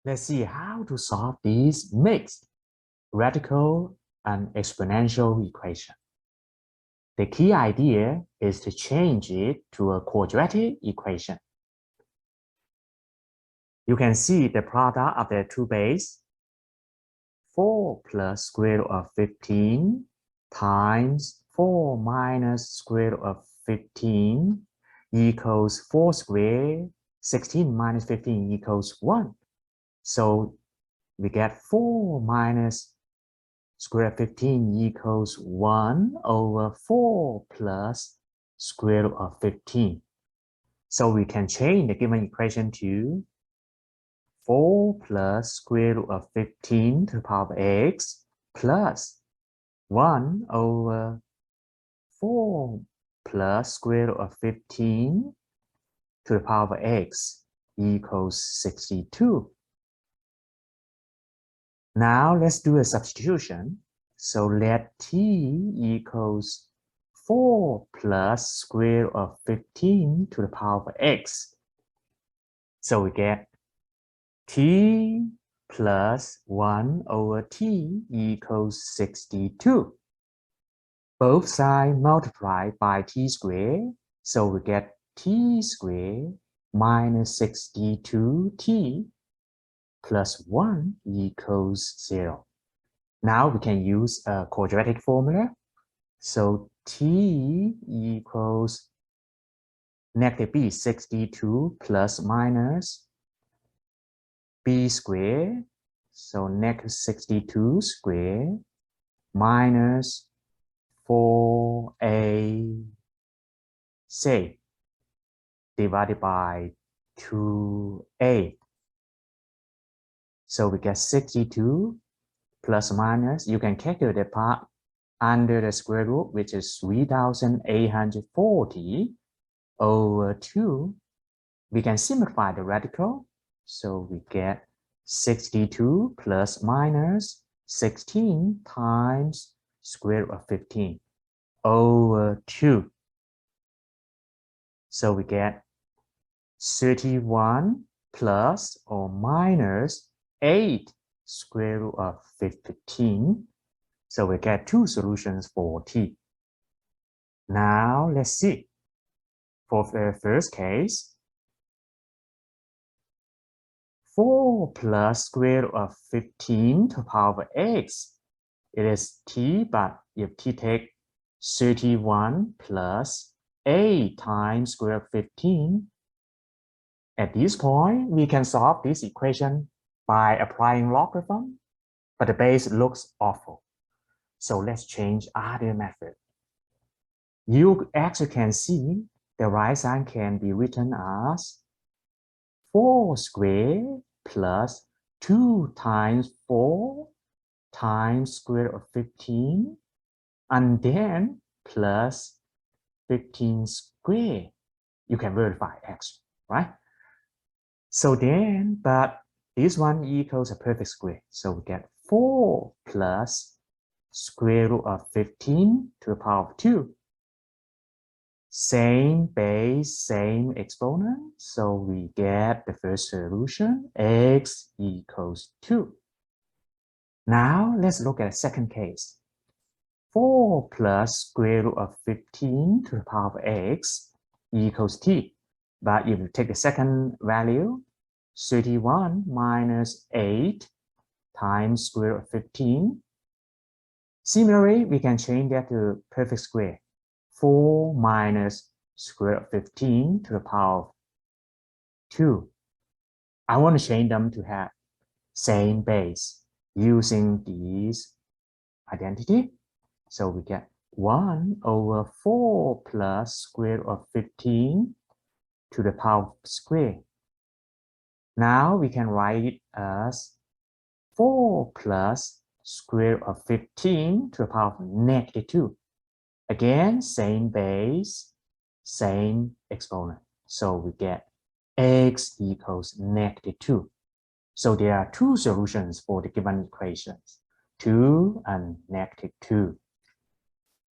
Let's see how to solve these mixed radical and exponential equation. The key idea is to change it to a quadratic equation. You can see the product of the two bases. 4 plus square root of 15 times 4 minus square root of 15 equals 4 squared. 16 minus 15 equals 1. So we get 4 minus square root of 15 equals 1 over 4 plus square root of 15. So we can change the given equation to 4 plus square root of 15 to the power of x plus 1 over 4 plus square root of 15 to the power of x equals 62. Now let's do a substitution. So let t equals 4 plus square root of 15 to the power of x. So we get t plus 1 over t equals 62. Both sides multiply by t squared. So we get t squared minus 62t plus 1 equals 0. Now we can use a quadratic formula. So t equals negative b, 62 plus minus b squared. So negative 62 squared minus 4ac divided by 2a. So we get 62 plus minus, you can calculate the part under the square root, which is 3,840 over 2. We can simplify the radical. So we get 62 plus minus 16 times square root of 15 over 2. So we get 31 plus or minus 8 square root of 15. So we get two solutions for t. Now let's see. For the first case, 4 plus square root of 15 to the power of x. It is t, but if t take 31 plus 8 times square root of 15, at this point, we can solve this equation by applying logarithm, but the base looks awful. So let's change other method. You actually can see the right side can be written as 4 squared plus 2 times 4 times square root of 15, and then plus 15 squared. You can verify x, right? So then, but this one equals a perfect square. So we get 4 plus square root of 15 to the power of 2. Same base, same exponent. So we get the first solution, x equals 2. Now let's look at the second case. 4 plus square root of 15 to the power of x equals t. But if you take the second value, 31 minus 8 times square root of 15. Similarly, we can change that to perfect square. 4 minus square root of 15 to the power of 2. I want to change them to have same base using this identity. So we get 1 over 4 plus square root of 15 to the power of square. Now we can write it as 4 plus square root of 15 to the power of negative 2. Again, same base, same exponent. So we get x equals negative 2. So there are two solutions for the given equations, 2 and negative 2.